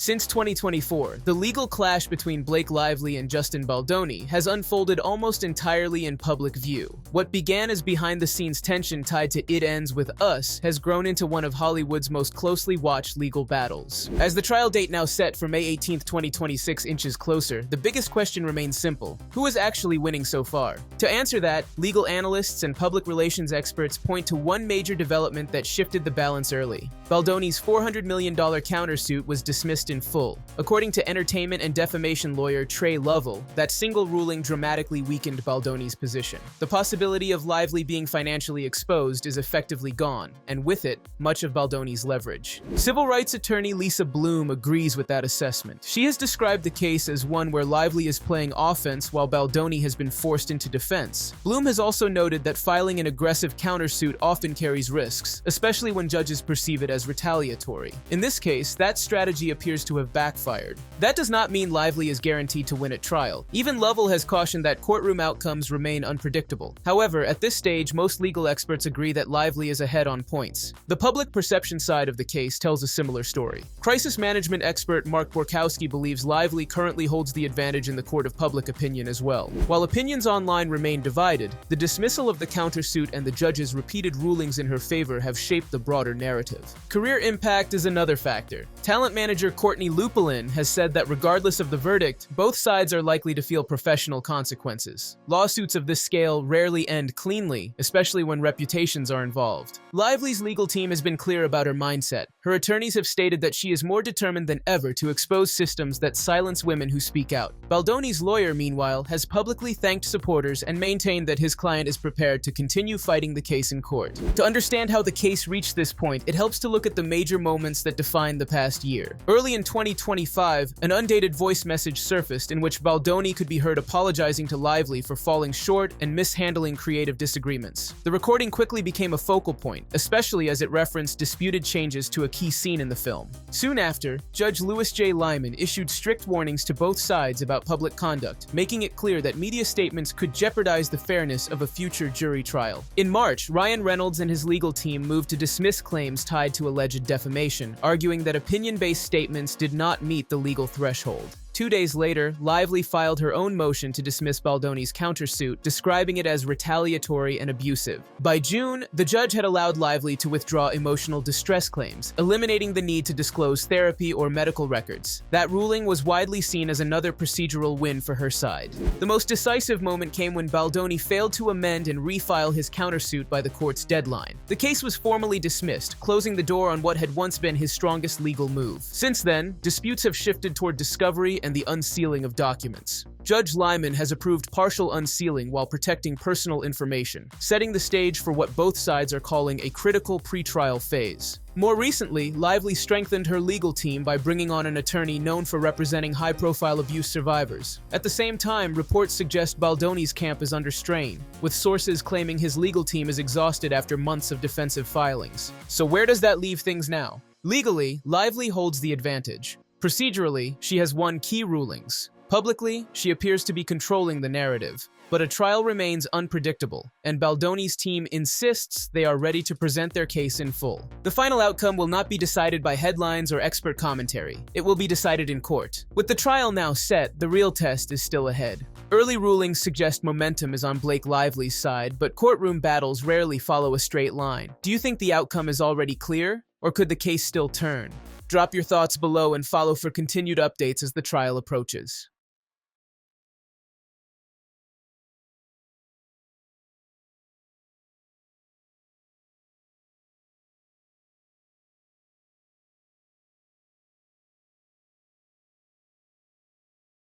Since 2024, the legal clash between Blake Lively and Justin Baldoni has unfolded almost entirely in public view. What began as behind-the-scenes tension tied to It Ends With Us has grown into one of Hollywood's most closely watched legal battles. As the trial date now set for May 18, 2026 inches closer, the biggest question remains simple: who is actually winning so far? To answer that, legal analysts and public relations experts point to one major development that shifted the balance early. Baldoni's $400 million countersuit was dismissed in full. According to entertainment and defamation lawyer Trey Lovell, that single ruling dramatically weakened Baldoni's position. The possibility of Lively being financially exposed is effectively gone, and with it, much of Baldoni's leverage. Civil rights attorney Lisa Bloom agrees with that assessment. She has described the case as one where Lively is playing offense while Baldoni has been forced into defense. Bloom has also noted that filing an aggressive countersuit often carries risks, especially when judges perceive it as retaliatory. In this case, that strategy appears to have backfired. That does not mean Lively is guaranteed to win at trial. Even Lovell has cautioned that courtroom outcomes remain unpredictable. However, at this stage, most legal experts agree that Lively is ahead on points. The public perception side of the case tells a similar story. Crisis management expert Mark Borkowski believes Lively currently holds the advantage in the court of public opinion as well. While opinions online remain divided, the dismissal of the countersuit and the judge's repeated rulings in her favor have shaped the broader narrative. Career impact is another factor. Talent manager Courtney Lupulin has said that regardless of the verdict, both sides are likely to feel professional consequences. Lawsuits of this scale rarely end cleanly, especially when reputations are involved. Lively's legal team has been clear about her mindset. Her attorneys have stated that she is more determined than ever to expose systems that silence women who speak out. Baldoni's lawyer, meanwhile, has publicly thanked supporters and maintained that his client is prepared to continue fighting the case in court. To understand how the case reached this point, it helps to look at the major moments that define the past year. Early in 2025, an undated voice message surfaced in which Baldoni could be heard apologizing to Lively for falling short and mishandling creative disagreements. The recording quickly became a focal point, especially as it referenced disputed changes to a key scene in the film. Soon after, Judge Louis J. Lyman issued strict warnings to both sides about public conduct, making it clear that media statements could jeopardize the fairness of a future jury trial. In March, Ryan Reynolds and his legal team moved to dismiss claims tied to alleged defamation, arguing that opinion-based statements did not meet the legal threshold. 2 days later, Lively filed her own motion to dismiss Baldoni's countersuit, describing it as retaliatory and abusive. By June, the judge had allowed Lively to withdraw emotional distress claims, eliminating the need to disclose therapy or medical records. That ruling was widely seen as another procedural win for her side. The most decisive moment came when Baldoni failed to amend and refile his countersuit by the court's deadline. The case was formally dismissed, closing the door on what had once been his strongest legal move. Since then, disputes have shifted toward discovery and the unsealing of documents. Judge Lyman has approved partial unsealing while protecting personal information, setting the stage for what both sides are calling a critical pretrial phase. More recently, Lively strengthened her legal team by bringing on an attorney known for representing high-profile abuse survivors. At the same time, reports suggest Baldoni's camp is under strain, with sources claiming his legal team is exhausted after months of defensive filings. So where does that leave things now? Legally, Lively holds the advantage. Procedurally, she has won key rulings. Publicly, she appears to be controlling the narrative. But a trial remains unpredictable, and Baldoni's team insists they are ready to present their case in full. The final outcome will not be decided by headlines or expert commentary. It will be decided in court. With the trial now set, the real test is still ahead. Early rulings suggest momentum is on Blake Lively's side, but courtroom battles rarely follow a straight line. Do you think the outcome is already clear, or could the case still turn? Drop your thoughts below and follow for continued updates as the trial approaches.